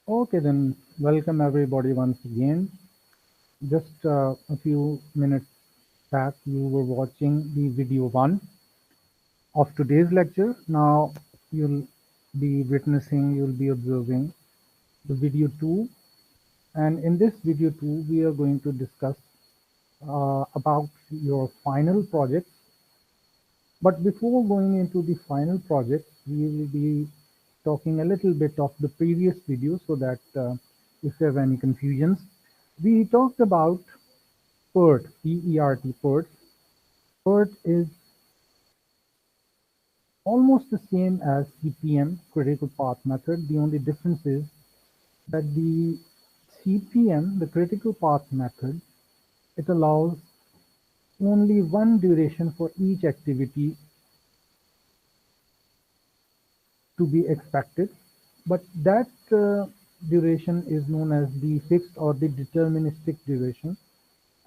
Okay, then welcome everybody once again. Just a few minutes back, you were watching the video one of today's lecture. Now you'll you'll be observing the video two. And in this video two, we are going to discuss about your final projects. But before going into the final project, we will be talking a little bit of the previous video so that if you have any confusions, we talked about PERT, P-E-R-T, PERT. PERT is almost the same as CPM, critical path method. The only difference is that the CPM, the critical path method, it allows only one duration for each activity to be expected, but that duration is known as the fixed or the deterministic duration,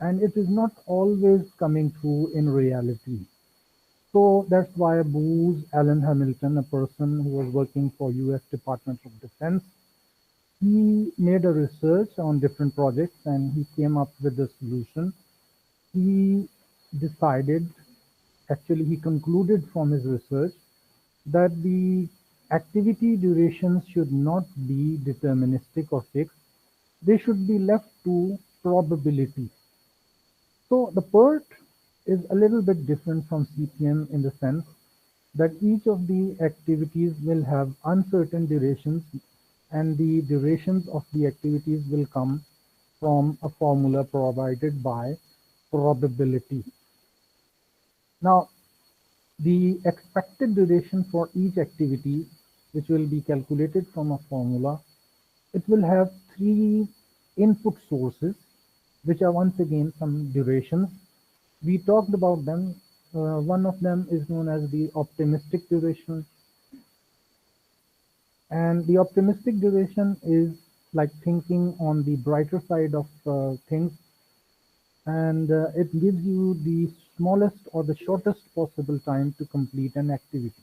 and it is not always coming true in reality. So that's why Booz Allen Hamilton, a person who was working for US Department of Defense, he made a research on different projects and he came up with a solution. He decided, actually he concluded from his research that the activity durations should not be deterministic or fixed. They should be left to probability. So the PERT is a little bit different from CPM in the sense that each of the activities will have uncertain durations, and the durations of the activities will come from a formula provided by probability. Now, the expected duration for each activity, which will be calculated from a formula, it will have three input sources, which are once again some durations. We talked about them. One of them is known as the optimistic duration. And the optimistic duration is like thinking on the brighter side of things, and it gives you the smallest or the shortest possible time to complete an activity.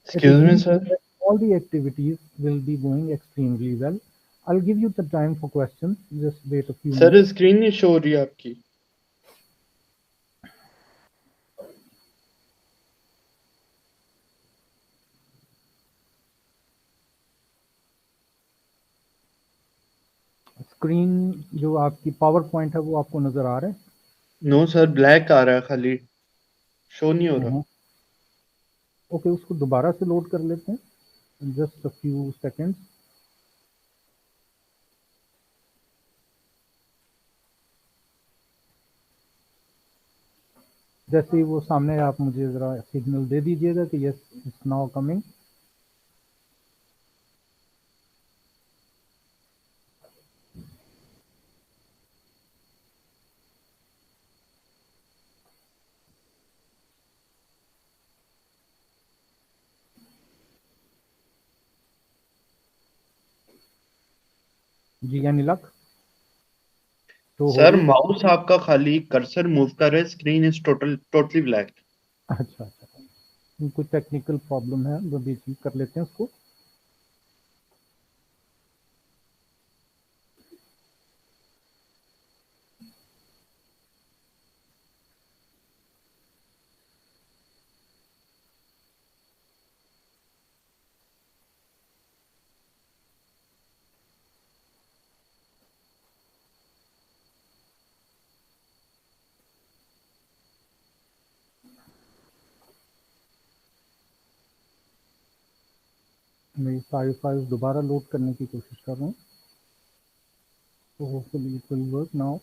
It Excuse me, assumes sir. that all the activities will be going extremely well. I'll give you the time for questions. Just wait a few sir minutes. Screen نہیں شو ہو رہی ہے آپ کی. Screen جو آپ کی power point ہے وہ آپ کو نظر آ رہا ہے؟ نو سر بلیک آ رہا ہے خالی, شو نہیں ہو رہا. اوکے، اس کو دوبارہ سے لوڈ کر لیتے ہیں. Just a few seconds. جیسے ہی وہ سامنے آپ مجھے ذرا سگنل دے دیجیے گا کہ یس اٹس ناؤ کمنگ. جی یعنی لک تو ہو سر رہی ہے. ماؤس آپ کا خالی کرسر موو کر رہا ہے, اسکرین از ٹوٹلی بلیک. اچھا اچھا، کوئی ٹیکنیکل پرابلم ہے جو بھی ٹھیک کر لیتے ہیں اس کو. میں ساری فائلز دوبارہ لوڈ کرنے کی کوشش کر رہا ہوں. تو hopefully it will work now.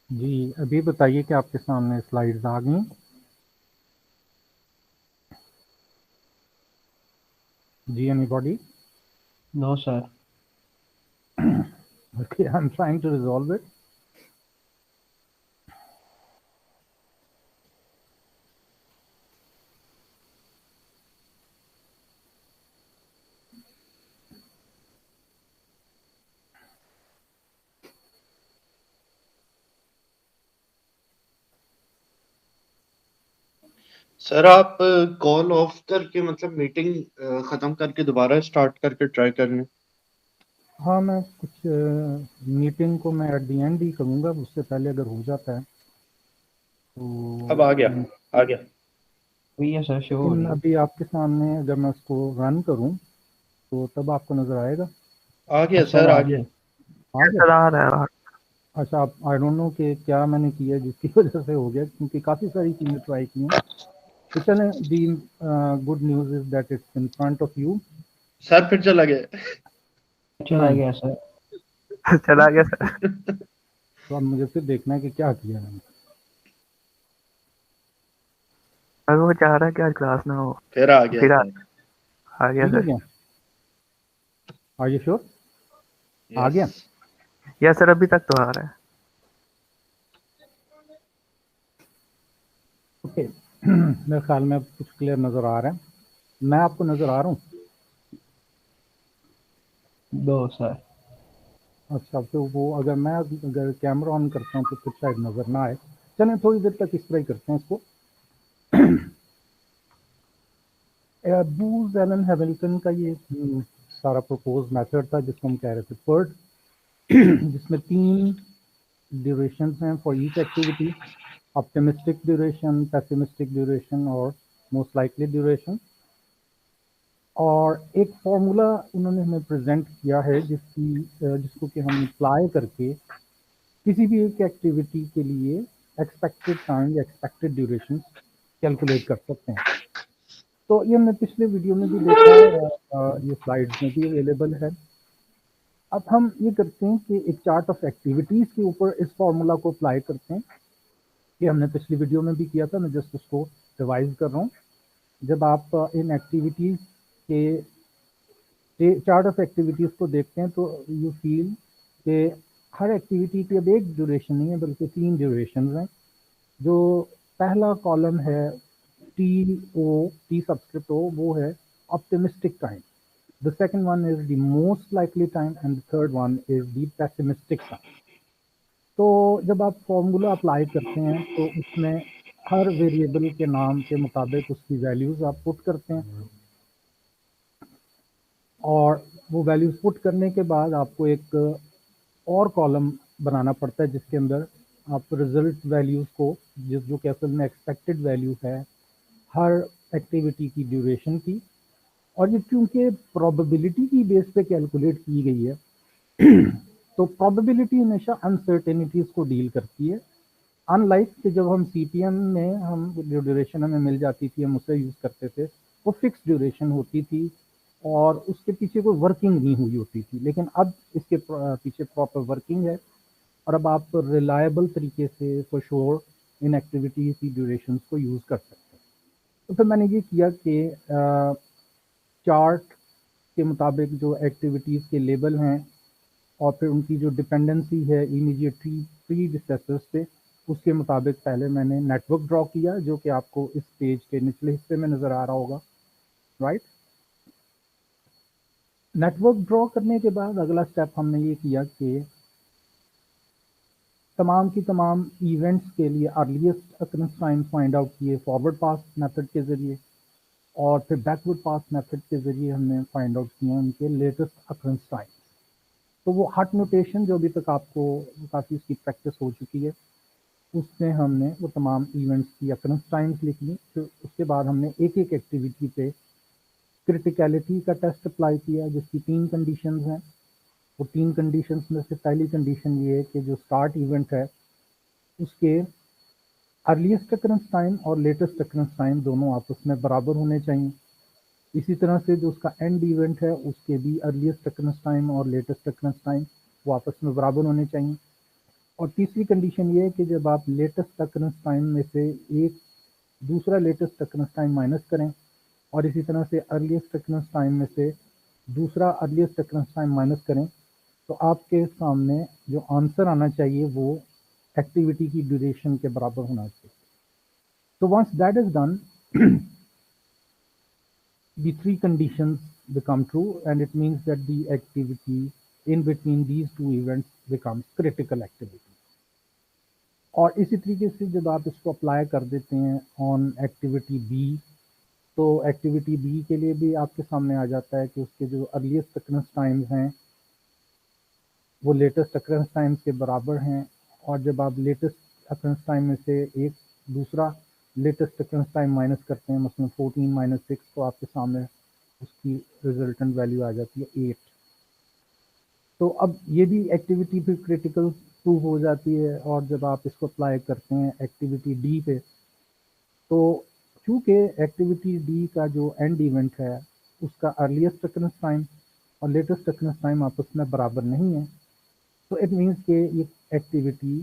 جی ابھی بتائیے کہ آپ کے سامنے سلائیڈز آ گئی. جی اینی باڈی؟ No, sir. Okay, I'm trying to resolve it. Sir آپ کال آف کر کے مطلب میٹنگ ختم کر کے دوبارہ اسٹارٹ کر کے ٹرائی کر لیں. ہاں میں کچھ میٹنگ کو میں ایٹ دی اینڈ ہی کروں گا، اس سے پہلے اگر ہو جاتا ہے تو اب آ گیا Oui, yes, sir, sure. لیکن ابھی آپ کے سامنے اگر میں اس کو رن کروں تو تب آپ کو نظر آئے گا. آ گیا سر آ گیا. آ گیا؟ اچھا آپ آئی ڈونٹ نو کہ کیا میں نے کیا جس کی وجہ سے ہو گیا، کیونکہ کافی ساری چیزیں ٹرائی کی ہیں. تو چلیں the good news is that it's in front of you. Sir پھر چلا گیا. چلا گیا سر. چلا گیا سر. تو اب مجھے پھر دیکھنا ہے کہ کیا کیا میں نے. اگر وہ چاہ رہا ہے کہ آج کلاس نہ ہو پھر آ گیا پھر سر. آ گیا ٹھیک ہو سر. گیا؟ Are you sure? آ Yes. گیا؟ یا سر ابھی تک تو آ رہا ہے. اوکے میرے خیال میں اب کچھ کلیئر نظر آ رہا ہے. میں آپ کو نظر آ رہا ہوں؟ دو سر. اچھا تو وہ اگر کیمرہ آن کرتا ہوں تو پھر شاید نظر نہ آئے. چلیں تھوڑی دیر تک اس طرح ہی کرتے ہیں اس کو. بوز ایلن ہیملٹن کا یہ سارا پروپوز میتھڈ تھا جس کو ہم کہہ رہے تھے PERT، جس میں 3 ڈیوریشنز ہیں for each activity: optimistic duration, pessimistic duration اور موسٹ لائکلی ڈیوریشن. اور ایک فارمولا انہوں نے ہمیں پریزنٹ کیا ہے جس کو کہ ہم اپلائی کر کے کسی بھی ایک ایکٹیویٹی کے لیے ایکسپیکٹڈ ٹائم یا ایکسپیکٹڈ ڈیوریشن کیلکولیٹ کر سکتے ہیں. تو یہ ہم نے پچھلے ویڈیو میں بھی دیکھا ہے، یہ سلائیڈز میں بھی اویلیبل ہے. اب ہم یہ کرتے ہیں کہ ایک چارٹ آف ایکٹیویٹیز کے اوپر اس فارمولا کو اپلائی کرتے ہیں. یہ ہم نے پچھلی ویڈیو میں بھی کیا تھا، میں جسٹ اس کو ریوائز کر رہا ہوں. جب آپ ان ایکٹیویٹیز کے چارٹ آف ایکٹیویٹیز کو دیکھتے ہیں تو یو فیل کہ ہر ایکٹیویٹی کی اب ایک ڈیوریشن نہیں ہے بلکہ 3 ڈیوریشنز ہیں. جو پہلا کالم ہے ٹی سبسکرپٹ او وہ ہے optimistic time. The second one is the most likely time and the third one is the pessimistic time. تو جب آپ فارمولا اپلائی کرتے ہیں تو اس میں ہر ویریبل کے نام کے مطابق اس کی ویلیوز آپ پٹ کرتے ہیں اور وہ ویلیوز پٹ کرنے کے بعد آپ کو ایک اور کالم بنانا پڑتا ہے جس کے اندر آپ رزلٹ ویلیوز کو جو کہ اصل میں ایکسپیکٹڈ ویلیو ہے ہر ایکٹیویٹی کی ڈیوریشن کی. اور یہ کیونکہ پروبیبلٹی کی بیس پہ کیلکولیٹ کی گئی ہے تو پروبیبلٹی ہمیشہ انسرٹینٹیز کو ڈیل کرتی ہے. ان لائک کہ جب ہم سی پی ایم میں ہم جو ڈیوریشن ہمیں مل جاتی تھی ہم اسے یوز کرتے تھے وہ فکس ڈیوریشن ہوتی تھی اور اس کے پیچھے کوئی ورکنگ نہیں ہوئی ہوتی تھی. لیکن اب اس کے پیچھے پراپر ورکنگ ہے اور اب آپ ریلائبل طریقے سے فور شور ان ایکٹیویٹیز کی ڈیوریشنز کو یوز کر سکتے ہیں. تو پھر میں نے یہ کیا کہ چارٹ کے مطابق جو ایکٹیویٹیز کے لیبل ہیں اور پھر ان کی جو ڈپینڈنسی ہے امیڈیٹلی پریڈیسیسر سے اس کے مطابق پہلے میں نے نیٹ ورک ڈرا کیا جو کہ آپ کو اس پیج کے نچلے حصے میں نظر آ رہا ہوگا. رائٹ. نیٹ ورک ڈرا کرنے کے بعد اگلا اسٹیپ ہم نے یہ کیا کہ تمام کی تمام ایونٹس کے لیے earliest occurrence time find out کیے فارورڈ پاس میتھڈ کے ذریعے اور پھر بیکورڈ پاس میتھڈ کے ذریعے ہم نے فائنڈ آؤٹ کیا ان کے لیٹسٹ اکرنس ٹائم. تو وہ ہٹ نوٹیشن جو ابھی تک آپ کو کافی اس کی پریکٹس ہو چکی ہے اس میں ہم نے وہ تمام ایونٹس کی اکرنس ٹائمز لکھ لی. پھر اس کے بعد ہم نے ایک ایک ایکٹیویٹی پہ کرٹیکلٹی کا ٹیسٹ اپلائی کیا جس کی 3 کنڈیشنز ہیں. وہ 3 کنڈیشنز میں سے پہلی کنڈیشن یہ ہے کہ جو اسٹارٹ ایونٹ ہے اس کے ارلیسٹ اکرنس ٹائم اور لیٹسٹ اکرنس ٹائم دونوں آپس میں برابر ہونے چاہیے. اسی طرح سے جو اس کا اینڈ ایونٹ ہے اس کے بھی ارلیسٹ اکرنس ٹائم اور لیٹسٹ اکرنس ٹائم وہ آپس میں برابر ہونے چاہیے. اور تیسری کنڈیشن یہ ہے کہ جب آپ لیٹسٹ اکرنس ٹائم میں سے ایک دوسرا لیٹسٹ اکرنس ٹائم مائنس کریں اور اسی طرح سے ارلیسٹ اکرنس ٹائم میں سے دوسرا ارلیسٹ اکرنس ٹائم مائنس کریں تو آپ کے سامنے جو آنسر آنا چاہیے وہ ایکٹیویٹی کی ڈیوریشن کے برابر ہونا چاہیے. تو once that is done the 3 conditions become true and it means that the activity in between these 2 events becomes critical activity. اور اسی طریقے سے جب آپ اس کو اپلائی کر دیتے ہیں آن ایکٹیویٹی بی تو ایکٹیویٹی بی کے لیے بھی آپ کے سامنے آ جاتا ہے کہ اس کے جو ارلیسٹ اکرنس ٹائمز ہیں وہ لیٹسٹ اکرنس ٹائمز کے برابر ہیں. اور جب آپ لیٹسٹ اکرنس ٹائم میں سے ایک دوسرا لیٹسٹ اکرنس ٹائم مائنس کرتے ہیں مثلاً 14 مائنس 6 تو آپ کے سامنے اس کی ریزلٹنٹ ویلیو آ جاتی ہے 8. تو اب یہ بھی ایکٹیویٹی پھر کریٹیکل پروو ہو جاتی ہے. اور جب آپ اس کو اپلائی کرتے ہیں ایکٹیویٹی ڈی پہ تو چونکہ ایکٹیویٹی ڈی کا جو اینڈ ایونٹ ہے اس کا ارلیسٹ اکرنس ٹائم اور لیٹسٹ اکرنس ٹائم آپس میں برابر نہیں ہے تو اٹ مینس کہ یہ ایکٹیویٹی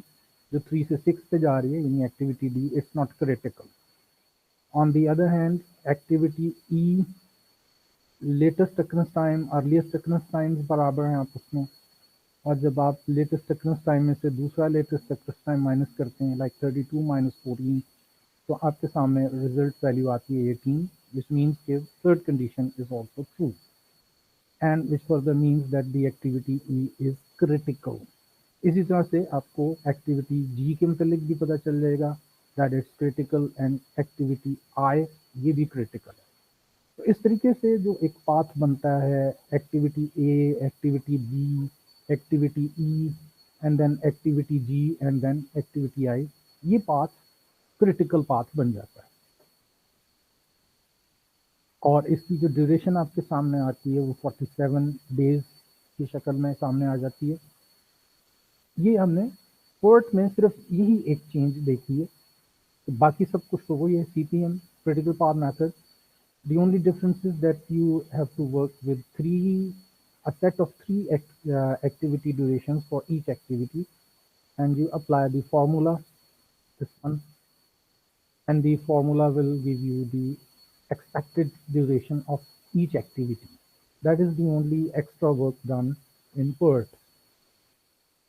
جو 3 سے 6 پہ جا رہی ہے یعنی activity D it's not critical. On the other hand activity E latest occurrence time earliest occurrence time برابر ہیں آپس میں اور جب آپ لیٹسٹ اکرنس ٹائم میں سے دوسرا لیٹسٹ اکرنس ٹائم مائنس کرتے ہیں لائک 32 مائنس 14 تو آپ کے سامنے ریزلٹ ویلیو آتی ہے 18 which means کہ third condition is also true and which further means that the activity E is critical. اسی طرح سے آپ کو ایکٹیویٹی جی کے متعلق بھی پتہ چل جائے گا that it's critical and activity I یہ بھی critical ہے. تو اس طریقے سے جو ایک پاتھ بنتا ہے activity A activity B activity E and then activity G and then activity I یہ پاتھ کریٹیکل پاتھ بن جاتا ہے. اور اس کی جو ڈیوریشن آپ کے سامنے آتی ہے وہ 47 ڈیز کی شکل میں سامنے آ جاتی ہے. یہ ہم نے پورٹ میں صرف یہی ایک چینج دیکھی ہے باقی سب کچھ تو وہی ہے C P M critical path method. The only difference is that you have to work with a set of 3 activity durations for each activity and you apply the formula, this one, and the formula will give you the expected duration of each activity. That is the only extra work done in PERT.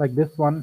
like this one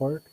PERT.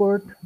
PERT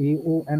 AON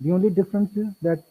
The only difference is that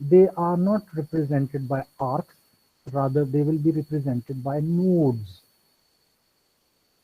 they are not represented by arcs, rather they will be represented by nodes.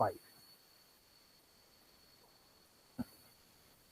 5.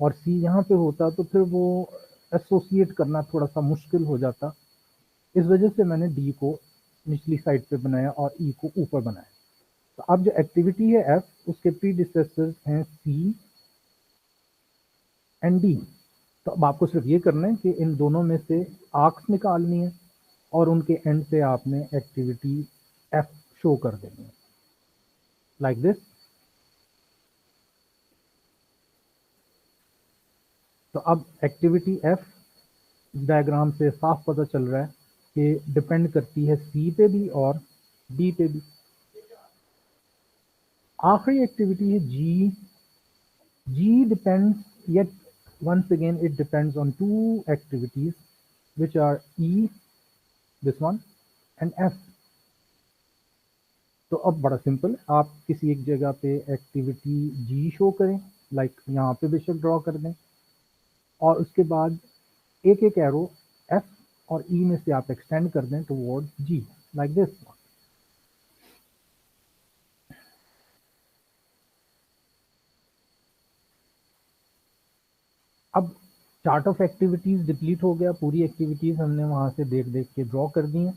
اور سی یہاں پہ ہوتا تو پھر وہ associate کرنا تھوڑا سا مشکل ہو جاتا. اس وجہ سے میں نے ڈی کو نچلی سائڈ پہ بنایا اور ای کو اوپر بنایا. تو اب جو ایکٹیویٹی ہے ایف اس کے پری ڈسیسرز ہیں سی اینڈ ڈی. تو اب آپ کو صرف یہ کرنا ہے کہ ان دونوں میں سے آرکس نکالنی ہے اور ان کے اینڈ پہ آپ نے ایکٹیویٹی ایف شو کر دینی ہے لائک دس. تو اب ایکٹیویٹی ایف ڈائیگرام سے صاف پتہ چل رہا ہے کہ ڈپینڈ کرتی ہے سی پہ بھی اور ڈی پہ بھی. آخری ایکٹیویٹی ہے G. G depends yet once again it depends on two activities which are E, this one, and F. تو اب بڑا سمپل ہے, آپ کسی ایک جگہ پہ ایکٹیویٹی جی شو کریں, لائک یہاں پہ بے شک ڈرا کر دیں, اور اس کے بعد ایک ایک ایرو ایف اور ای میں سے آپ ایکسٹینڈ کر دیں ٹوورڈ جی لائک دس. اب چارٹ آف ایکٹیویٹیز ڈپلیٹ ہو گیا, پوری ایکٹیویٹیز ہم نے وہاں سے دیکھ دیکھ کے ڈرا کر دی ہیں.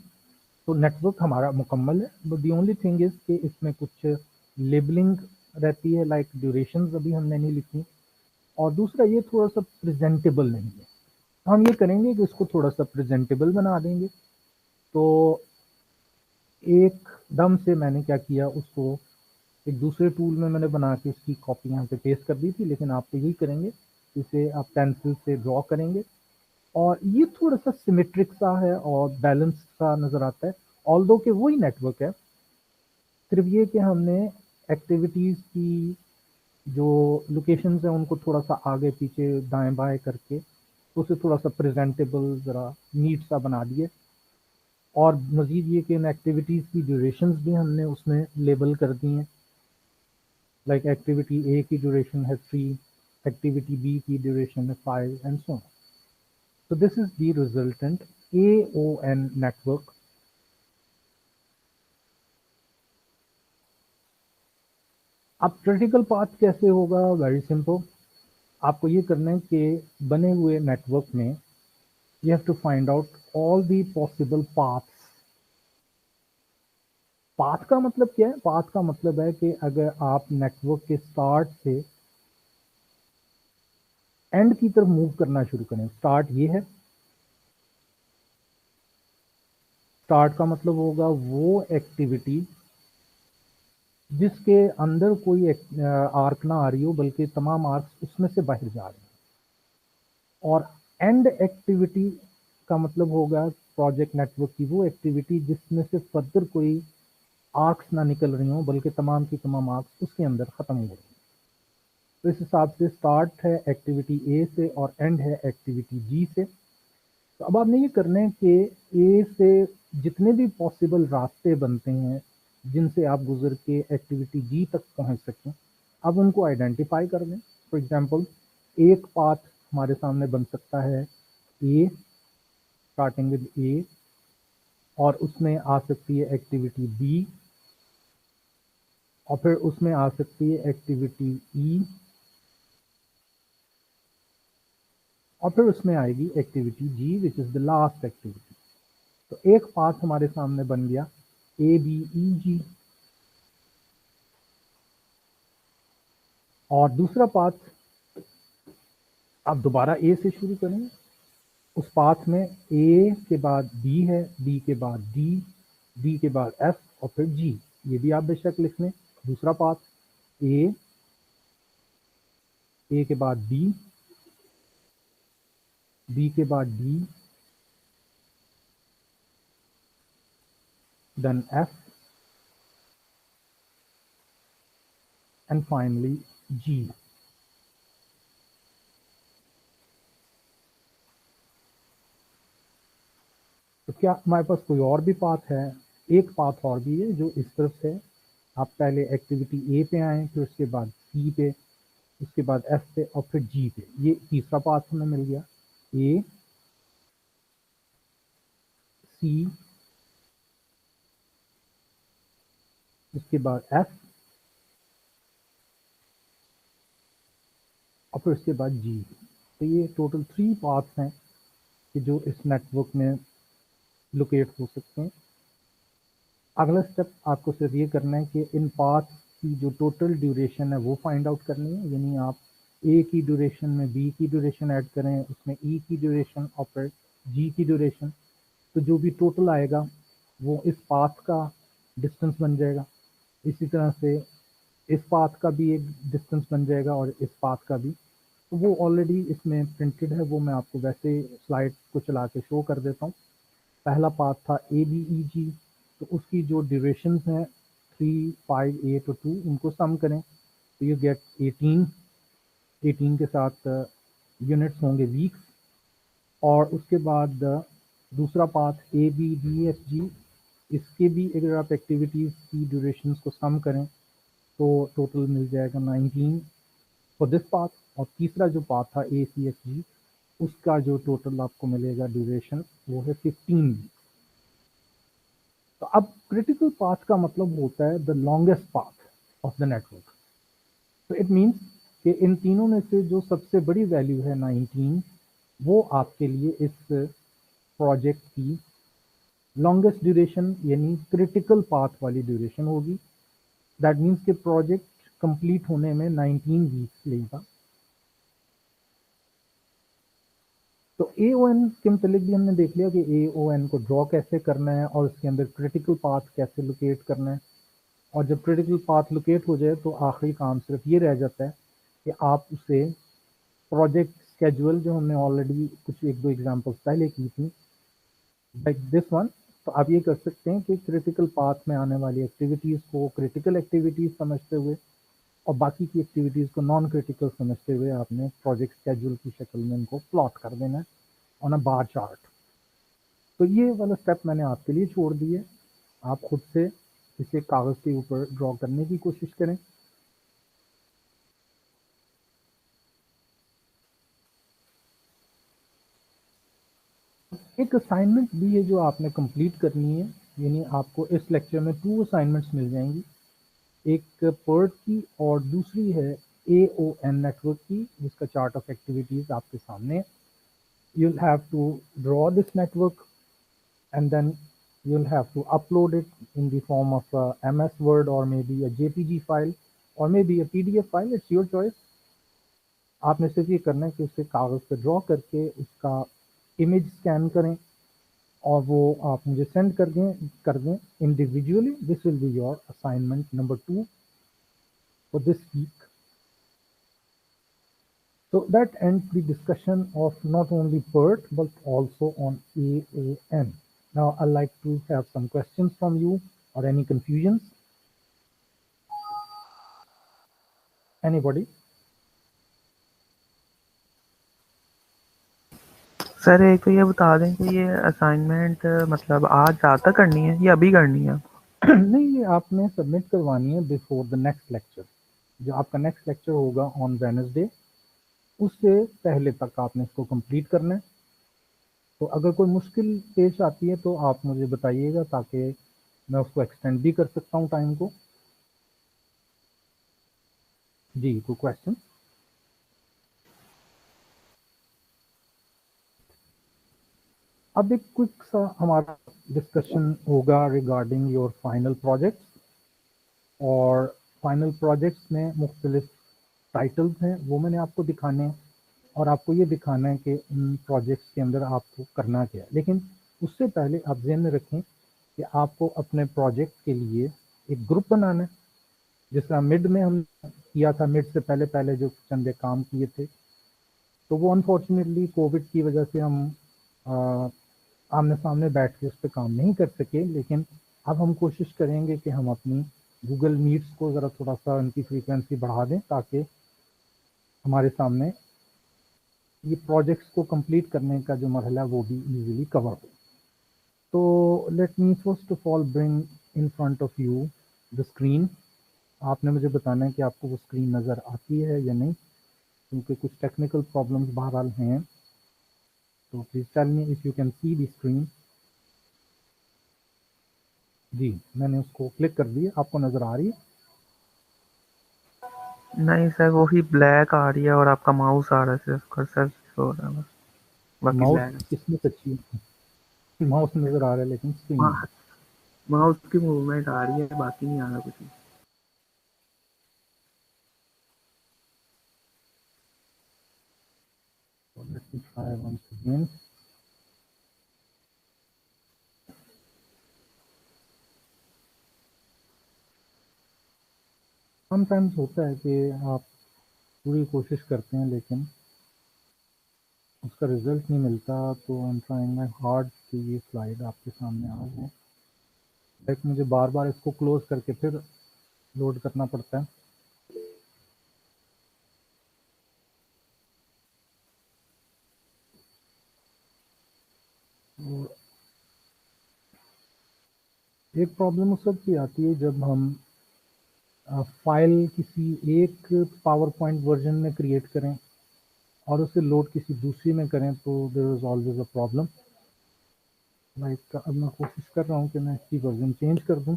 تو نیٹ ورک ہمارا مکمل ہے, but the only thing is کہ اس میں کچھ لیبلنگ رہتی ہے, لائک ڈیوریشنز ابھی ہم نے نہیں لکھی, اور دوسرا یہ تھوڑا سا پریزنٹیبل نہیں ہے. ہم یہ کریں گے کہ اس کو تھوڑا سا پریزنٹیبل بنا دیں گے. تو ایک دم سے میں نے کیا کیا, اس کو ایک دوسرے ٹول میں نے بنا کے اس کی کاپی یہاں پہ پیسٹ کر دی تھی, لیکن آپ تو یہی کریں گے, اسے آپ پینسل سے ڈرا کریں گے, اور یہ تھوڑا سا سیمیٹرک سا ہے اور بیلنس سا نظر آتا ہے, آلدو کہ وہی نیٹ ورک ہے, صرف یہ کہ ہم نے ایکٹیویٹیز کی جو لوکیشنز ہیں ان کو تھوڑا سا آگے پیچھے دائیں بائیں کر کے اسے تھوڑا سا پریزنٹیبل ذرا نیٹ سا بنا دیے. اور مزید یہ کہ ان ایکٹیویٹیز کی ڈیوریشنز بھی ہم نے اس میں لیبل کر دی ہیں, لائک ایکٹیویٹی اے کی ڈیوریشن ہے 3, ایکٹیویٹی بی کی ڈیوریشن ہے 5 and so. So this is the resultant AON network. اب کریٹیکل پاتھ کیسے ہوگا؟ Very simple. آپ کو یہ کرنا ہے کہ بنے ہوئے نیٹ ورک میں you have to find out all the possible paths. Path کا مطلب کیا ہے؟ پاتھ کا مطلب ہے کہ اگر آپ نیٹ ورک کے سٹارٹ سے اینڈ کی طرف موو کرنا شروع کریں. سٹارٹ یہ ہے, سٹارٹ کا مطلب ہوگا وہ ایکٹیویٹی جس کے اندر کوئی آرک نہ آ رہی ہو بلکہ تمام آرکس اس میں سے باہر جا رہے ہیں. اور اینڈ ایکٹیویٹی کا مطلب ہوگا پروجیکٹ نیٹ ورک کی وہ ایکٹیویٹی جس میں سے فردر کوئی آرکس نہ نکل رہی ہوں بلکہ تمام کی تمام آرکس اس کے اندر ختم ہو رہی ہیں. تو اس حساب سے سٹارٹ ہے ایکٹیویٹی اے سے اور اینڈ ہے ایکٹیویٹی جی سے. تو اب آپ نے یہ کرنا ہے کہ اے سے جتنے بھی پاسبل راستے بنتے ہیں جن سے آپ گزر کے ایکٹیویٹی جی تک پہنچ سکیں, اب ان کو آئیڈینٹیفائی کر دیں. فار ایگزامپل ایک پاتھ ہمارے سامنے بن سکتا ہے اے, اسٹارٹنگ ود اے, اور اس میں آ سکتی ہے ایکٹیویٹی بی, اور پھر اس میں آ سکتی ہے ایکٹیویٹی ای, اور پھر اس میں آئے گی activity G which is the last activity. تو ایک پاتھ ہمارے سامنے بن گیا اے بی ای جی, اور دوسرا پاتھ آپ دوبارہ اے سے شروع کریں. اس پاتھ میں اے کے بعد بی ہے, بی کے بعد ڈی, ڈی کے بعد ایف, اور پھر جی. یہ بھی آپ بے شک لکھ لیں. دوسرا پاتھ اے, اے کے بعد بی, بی کے بعد D, then F, and finally G. تو کیا ہمارے پاس کوئی اور بھی پاتھ ہے؟ ایک پاتھ اور بھی ہے جو اس طرف سے آپ پہلے ایکٹیویٹی اے پہ آئیں, پھر اس کے بعد سی پہ, اس کے بعد ایف پہ, اور پھر جی پہ. یہ تیسرا پاتھ ہمیں مل گیا اے, سی, اس کے بعد ایف, اور پھر اس کے بعد جی. تو یہ ٹوٹل 3 پاتھس ہیں کہ جو اس نیٹ ورک میں لوکیٹ ہو سکتے ہیں. اگلا اسٹیپ آپ کو صرف یہ کرنا ہے کہ ان پاتھس کی جو ٹوٹل ڈیوریشن ہے وہ فائنڈ آؤٹ کرنی ہے. یعنی آپ اے کی ڈیوریشن میں بی کی ڈیوریشن ایڈ کریں, اس میں ای کی ڈیوریشن اور پھر جی کی ڈیوریشن, تو جو بھی ٹوٹل آئے گا وہ اس پاتھ کا ڈسٹینس بن جائے گا. اسی طرح سے اس پاتھ کا بھی ایک ڈسٹینس بن جائے گا اور اس پاتھ کا بھی. تو وہ آلریڈی اس میں پرنٹڈ ہے, وہ میں آپ کو ویسے سلائڈ کو چلا کے شو کر دیتا ہوں. پہلا پاتھ تھا اے بی ای جی, تو اس کی جو ڈیوریشنز ہیں 3, 5, 8 اور 2, ان کو سم کریں تو یو گیٹ 18. 18 کے ساتھ یونٹس ہوں گے ویکس. اور اس کے بعد دوسرا پاتھ اے بی ڈی ایف جی, اس کے بھی اگر آپ ایکٹیویٹیز کی ڈیوریشنز کو سم کریں تو ٹوٹل مل جائے گا 19 فار دس پاتھ. اور تیسرا جو پاتھ تھا اے سی ایف جی, اس کا جو ٹوٹل آپ کو ملے گا ڈیوریشن وہ ہے 15. تو اب کریٹیکل پاتھ کا مطلب ہوتا ہے the longest path of the network ورک. تو اٹ مینس کہ ان تینوں میں سے جو سب سے بڑی ویلیو ہے 19, وہ آپ کے لیے اس پروجیکٹ کی لانگیسٹ ڈیوریشن یعنی کریٹیکل پاتھ والی ڈیوریشن ہوگی. دیٹ مینس کہ پروجیکٹ کمپلیٹ ہونے میں 19 ویکس لے گا. تو اے او این کے متعلق بھی ہم نے دیکھ لیا کہ اے او این کو ڈرا کیسے کرنا ہے اور اس کے اندر کریٹیکل پاتھ کیسے لوکیٹ کرنا ہے. اور جب کریٹیکل پاتھ لوکیٹ ہو جائے تو آخری کام صرف یہ رہ جاتا ہے کہ آپ اسے پروجیکٹ اسکیجول, جو ہم نے آلریڈی کچھ 1-2 ایگزامپلس پہلے کی تھیں لائک دس ون, تو آپ یہ کر سکتے ہیں کہ کریٹیکل پاتھ میں آنے والی ایکٹیویٹیز کو کریٹیکل ایکٹیویٹیز سمجھتے ہوئے اور باقی کی ایکٹیویٹیز کو نان کریٹیکل سمجھتے ہوئے آپ نے پروجیکٹ اسکیجول کی شکل میں ان کو پلاٹ کر دینا ہے آن اے بار چارٹ. تو یہ والا اسٹیپ میں نے آپ کے لیے چھوڑ دی ہے, آپ خود سے اسے کاغذ کے اوپر ڈرا کرنے کی کوشش کریں. ایک اسائنمنٹ بھی ہے جو آپ نے کمپلیٹ کرنی ہے, یعنی آپ کو اس لیکچر میں 2 اسائنمنٹس مل جائیں گی, ایک PERT کی اور دوسری ہے AON نیٹ ورک کی, جس کا چارٹ آف ایکٹیویٹیز آپ کے سامنے ہے. You'll have to draw this network and then you'll have to upload it in the form of a MS Word or maybe a JPG file or maybe a PDF file. It's your choice. آپ نے صرف یہ کرنا ہے کہ اسے کاغذ پہ ڈرا کر کے اس کا امیج اسکین کریں اور وہ آپ مجھے سینڈ کر دیں individually. This will be your assignment number 2 for this week. So that ends the discussion of not only PERT but also on AON. Now I'd like to have some questions from you or any confusions. Anybody? سر ایک تو یہ بتا دیں کہ یہ assignment مطلب آج رات تک کرنی ہے یا ابھی کرنی ہے؟ نہیں, یہ آپ نے سبمٹ کروانی ہے بیفور دا نیکسٹ لیکچر. جو آپ کا نیکسٹ لیکچر ہوگا آن وینسڈے, اس سے پہلے تک آپ نے اس کو کمپلیٹ کرنا ہے. تو اگر کوئی مشکل پیش آتی ہے تو آپ مجھے بتائیے گا تاکہ میں اس کو ایکسٹینڈ بھی کر سکتا ہوں ٹائم کو. جی, کوئی کوشچن؟ اب ایک کوئک سا ہمارا ڈسکشن ہوگا ریگارڈنگ یور فائنل پروجیکٹس. اور فائنل پروجیکٹس میں مختلف ٹائٹلز ہیں, وہ میں نے آپ کو دکھانے ہیں اور آپ کو یہ دکھانا ہے کہ ان پروجیکٹس کے اندر آپ کو کرنا کیا ہے. لیکن اس سے پہلے آپ ذہن میں رکھیں کہ آپ کو اپنے پروجیکٹ کے لیے ایک گروپ بنانا ہے, جس طرح مڈ میں ہم کیا تھا. مڈ سے پہلے جو چند کام کیے تھے تو وہ انفارچونیٹلی کووڈ کی وجہ سے ہم آمنے سامنے بیٹھ کے اس پہ کام نہیں کر سکے. لیکن اب ہم کوشش کریں گے کہ ہم اپنی گوگل میٹس کو ذرا تھوڑا سا ان کی فریکوینسی بڑھا دیں تاکہ ہمارے سامنے یہ پروجیکٹس کو کمپلیٹ کرنے کا جو مرحلہ ہے وہ بھی ایزیلی کور ہو. تو let me first of all bring in front of you the screen. آپ نے مجھے بتانا ہے کہ آپ کو وہ اسکرین نظر آتی ہے یا نہیں, کیونکہ کچھ ٹیکنیکل پرابلمس بہرحال ہیں. تو please tell me if you can see the screen. جی, میں نے اس کو کلک کر دیا, آپ کو نظر آ رہی ہے؟ نہیں سر وہی بلیک آ رہی ہے اور آپ کا ماؤس آ رہا ہے صرف کرسر ہو رہا ہے بس باقی ماؤس بلیک کس میں سچی ماؤس نظر آ رہا ہے لیکن اسکرین ہے. ماؤس کی موومنٹ آ رہی ہے باقی نہیں آ رہا کچھ. Let me try once again. Some times ہوتا ہے کہ آپ پوری کوشش کرتے ہیں لیکن اس کا رزلٹ نہیں ملتا تو I'm trying my hard کہ یہ سلائڈ آپ کے سامنے آ جائے. لائک مجھے بار بار اس کو کلوز کر کے پھر لوڈ کرنا پڑتا ہے. ایک پرابلم اس وقت بھی آتی ہے جب ہم فائل کسی ایک پاور پوائنٹ ورژن میں کریٹ کریں اور اسے لوڈ کسی دوسری میں کریں تو there is always a problem. Like اب میں کوشش کر رہا ہوں کہ میں اس کی ورژن چینج کر دوں.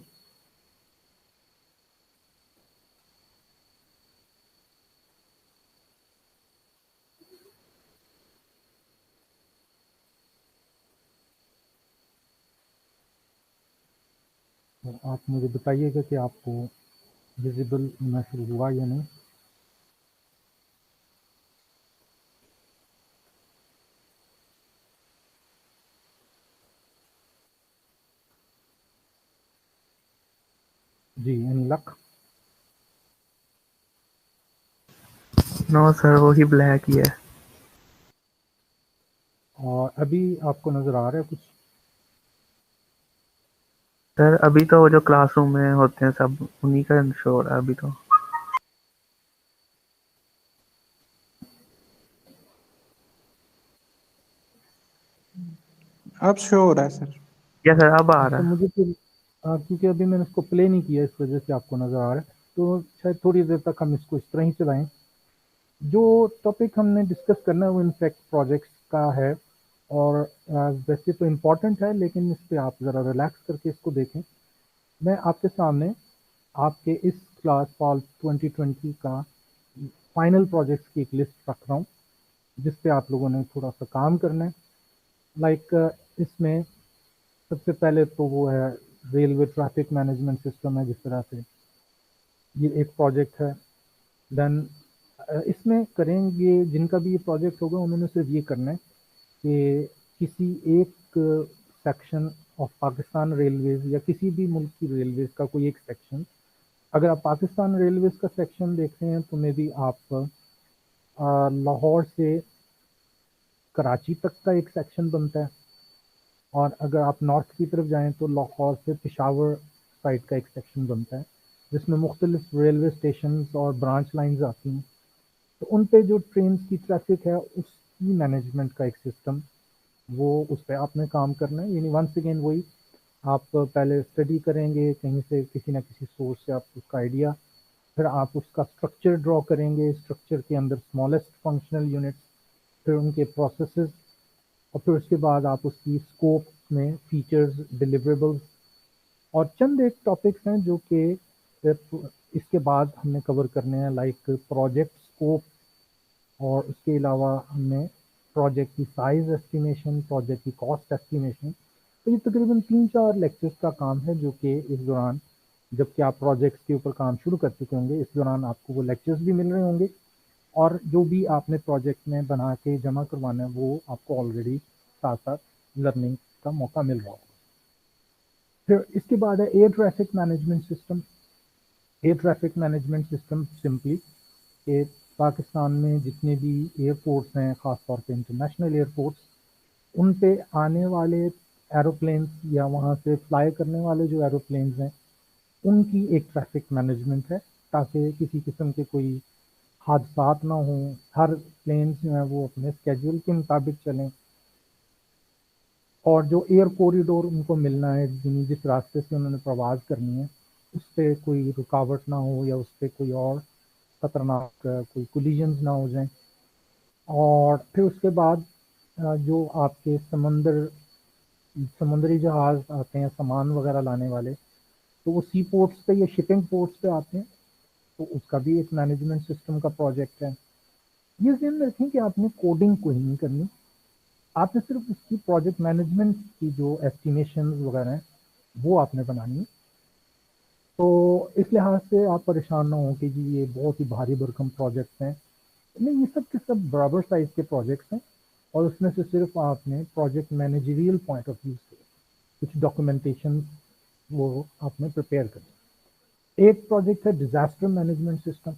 آپ مجھے بتائیے گا کہ آپ کو ویزیبل ہونا شروع ہوا یا نہیں. جی ان لک. نو سر وہی بلیک ہی ہے. اور ابھی آپ کو نظر آ رہا ہے کچھ؟ سر ابھی تو وہ جو کلاس روم میں ہوتے ہیں سب انہی کا شو ہو رہا ہے ابھی تو. اب شو ہو رہا ہے سر. یا سر اب آ رہا اچھا ہے. مجھے پھر کیونکہ ابھی میں نے اس کو پلے نہیں کیا اس وجہ سے آپ کو نظر آ رہا ہے تو شاید تھوڑی دیر تک ہم اس کو اس طرح ہی چلائیں. جو ٹاپک ہم نے ڈسکس کرنا ہے وہ انفیکٹ پروجیکٹس کا ہے اور ویسے تو امپورٹنٹ ہے لیکن اس پہ آپ ذرا ریلیکس کر کے اس کو دیکھیں. میں آپ کے سامنے آپ کے اس کلاس فال 2020 کا فائنل پروجیکٹس کی ایک لسٹ رکھ رہا ہوں جس پہ آپ لوگوں نے تھوڑا سا کام کرنا ہے. لائک اس میں سب سے پہلے تو وہ ہے ریلوے ٹریفک مینجمنٹ سسٹم ہے جس طرح سے یہ ایک پروجیکٹ ہے. دین اس میں کریں گے جن کا بھی یہ پروجیکٹ ہوگا انہوں نے صرف یہ کرنا ہے کہ کسی ایک سیکشن آف پاکستان ریلویز یا کسی بھی ملک کی ریلویز کا کوئی ایک سیکشن. اگر آپ پاکستان ریلویز کا سیکشن دیکھ رہے ہیں تو مے بی آپ لاہور سے کراچی تک کا ایک سیکشن بنتا ہے اور اگر آپ نارتھ کی طرف جائیں تو لاہور سے پشاور سائڈ کا ایک سیکشن بنتا ہے جس میں مختلف ریلوے اسٹیشنز اور برانچ لائنز آتی ہیں. تو ان پہ جو ٹرینز کی ٹریفک ہے اس کی مینجمنٹ کا ایک سسٹم وہ اس پہ آپ نے کام کرنا ہے. یعنی ونس اگین وہی آپ پہلے اسٹڈی کریں گے کہیں سے کسی نہ کسی سورس سے آپ اس کا آئیڈیا پھر آپ اس کا اسٹرکچر ڈرا کریں گے. اسٹرکچر کے اندر اسمالسٹ فنکشنل یونٹس پھر ان کے پروسیسز اور پھر اس کے بعد آپ اس کی اسکوپ میں فیچرز ڈیلیوریبلز اور چند ایک ٹاپکس ہیں جو کہ اس کے بعد ہم نے کور کرنے ہیں لائک پروجیکٹ اسکوپ اور اس کے علاوہ ہم نے پروجیکٹ کی سائز ایسٹیمیشن پروجیکٹ کی کاسٹ ایسٹیمیشن. تو یہ تقریباً 3-4 لیکچرز کا کام ہے جو کہ اس دوران جب کہ آپ پروجیکٹس کے اوپر کام شروع کر چکے ہوں گے اس دوران آپ کو وہ لیکچرز بھی مل رہے ہوں گے اور جو بھی آپ نے پروجیکٹ میں بنا کے جمع کروانا ہے وہ آپ کو آلریڈی ساتھ ساتھ لرننگ کا موقع مل رہا ہوگا. پھر اس کے بعد ہے air traffic management system. Air traffic management system simply کہ پاکستان میں جتنے بھی ایئرپورٹس ہیں خاص طور پہ انٹرنیشنل ایئرپورٹس ان پہ آنے والے ایروپلینس یا وہاں سے فلائی کرنے والے جو ایروپلینس ہیں ان کی ایک ٹریفک مینجمنٹ ہے تاکہ کسی قسم کے کوئی حادثات نہ ہوں. ہر پلینس جو ہیں وہ اپنے اسکیجول کے مطابق چلیں اور جو ایئر کوریڈور ان کو ملنا ہے جس راستے سے انہوں نے پرواز کرنی ہے اس پہ کوئی رکاوٹ نہ ہو یا اس پہ کوئی اور خطرناک کوئی کولیجنز نہ ہو جائیں. اور پھر اس کے بعد جو آپ کے سمندری جہاز آتے ہیں سامان وغیرہ لانے والے تو وہ سی پورٹس پہ یا شپنگ پورٹس پہ آتے ہیں تو اس کا بھی ایک مینجمنٹ سسٹم کا پروجیکٹ ہے. یہ ذہن میں رکھیں کہ آپ نے کوڈنگ کوئی نہیں کرنی, آپ نے صرف اس کی پروجیکٹ مینجمنٹ کی جو ایسٹیمیشن وغیرہ ہیں وہ آپ نے بنانی ہے. تو اس لحاظ سے آپ پریشان نہ ہوں کہ جی یہ بہت ہی بھاری بھرکم پروجیکٹس ہیں. نہیں, یہ سب کے سب برابر سائز کے پروجیکٹس ہیں, اور اس میں سے صرف آپ نے project managerial point of view سے کچھ ڈاکومنٹیشن وہ آپ نے پریپیئر کرنی. ایک پروجیکٹ ہے ڈیزاسٹر مینجمنٹ سسٹم.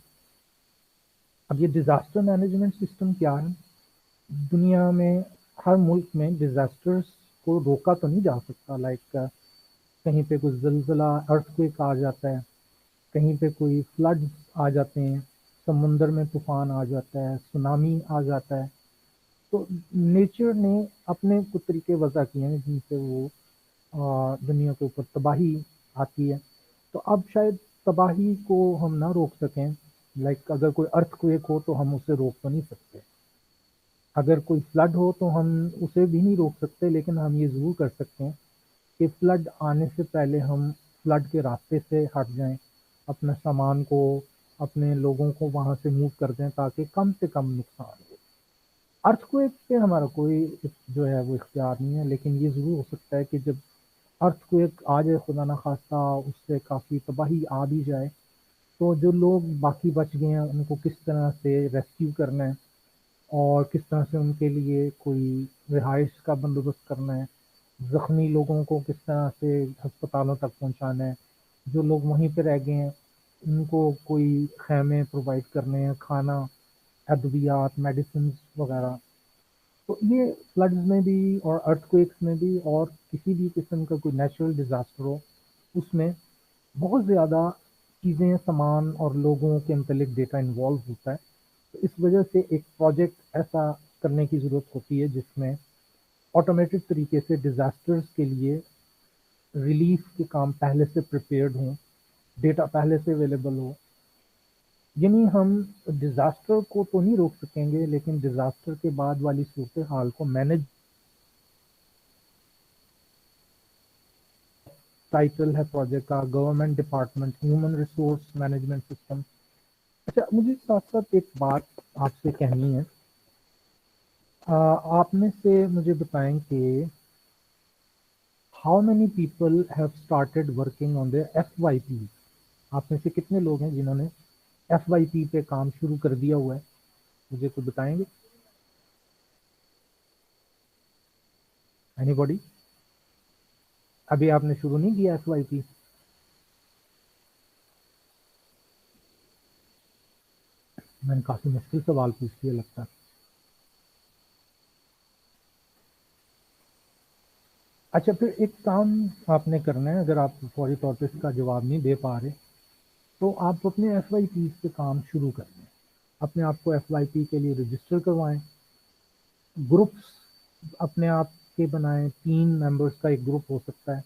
اب یہ ڈیزاسٹر مینجمنٹ سسٹم کیا ہے؟ دنیا میں ہر ملک میں ڈیزاسٹرز کو روکا تو نہیں جا سکتا, لائک کہیں پہ کوئی زلزلہ ارتھ کوئک آ جاتا ہے, کہیں پہ کوئی فلڈز آ جاتے ہیں, سمندر میں طوفان آ جاتا ہے, سونامی آ جاتا ہے. تو نیچر نے اپنے کچھ طریقے وضع کیے ہیں جن سے وہ دنیا کے اوپر تباہی آتی ہے. تو اب شاید تباہی کو ہم نہ روک سکیں, لائک اگر کوئی ارتھ کوئک ہو تو ہم اسے روک تو نہیں سکتے, اگر کوئی فلڈ ہو تو ہم اسے بھی نہیں روک سکتے, لیکن ہم یہ ضرور کر سکتے ہیں کہ فلڈ آنے سے پہلے ہم فلڈ کے راستے سے ہٹ جائیں, اپنا سامان کو, اپنے لوگوں کو وہاں سے موو کر دیں تاکہ کم سے کم نقصان ہو. ارتھ کوئک پہ ہمارا کوئی جو ہے وہ اختیار نہیں ہے, لیکن یہ ضرور ہو سکتا ہے کہ جب ارتھ کوئک آ جائے, خدا نخواستہ اس سے کافی تباہی آ بھی جائے, تو جو لوگ باقی بچ گئے ہیں ان کو کس طرح سے ریسکیو کرنا ہے, اور کس طرح سے ان کے لیے کوئی رہائش کا بندوبست کرنا ہے, زخمی لوگوں کو کس طرح سے ہسپتالوں تک پہنچانا ہے, جو لوگ وہیں پہ رہ گئے ہیں ان کو کوئی خیمے پرووائڈ کرنے ہیں, کھانا, ادویات, میڈیسنز وغیرہ. تو یہ فلڈز میں بھی اور ارتھ کوئکس میں بھی اور کسی بھی قسم کا کوئی نیچرل ڈیزاسٹر ہو, اس میں بہت زیادہ چیزیں, سامان اور لوگوں کے متعلق ڈیٹا انوالو ہوتا ہے. تو اس وجہ سے ایک پروجیکٹ ایسا کرنے کی ضرورت ہوتی ہے جس میں آٹومیٹک طریقے سے ڈیزاسٹرز کے لیے ریلیف کے کام پہلے سے پریپیئرڈ ہوں, ڈیٹا پہلے سے اویلیبل ہو. یعنی ہم ڈیزاسٹر کو تو نہیں روک سکیں گے, لیکن ڈیزاسٹر کے بعد والی صورتحال کو مینج. ٹائٹل ہے پروجیکٹ کا government department human resource management system. اچھا, مجھے ساتھ ساتھ ایک بات آپ سے کہنی ہے. آپ میں سے مجھے بتائیں کہ how many people have started working on their F Y P. آپ میں سے کتنے لوگ ہیں جنہوں نے ایف وائی پی پہ کام شروع کر دیا ہوا ہے؟ مجھے کوئی بتائیں گے؟ Any body? ابھی آپ نے شروع نہیں کیا ایف وائی پی؟ میں نے کافی مشکل سوال پوچھ لیا لگتا ہے. اچھا, پھر ایک کام آپ نے کرنا ہے, اگر آپ فوری طور پہ اس کا جواب نہیں دے پا رہے تو آپ اپنے ایف وائی پی پہ کام شروع کر دیں, اپنے آپ کو ایف وائی پی کے لیے رجسٹر کروائیں, گروپس اپنے آپ کے بنائیں, 3 ممبرس کا ایک گروپ ہو سکتا ہے,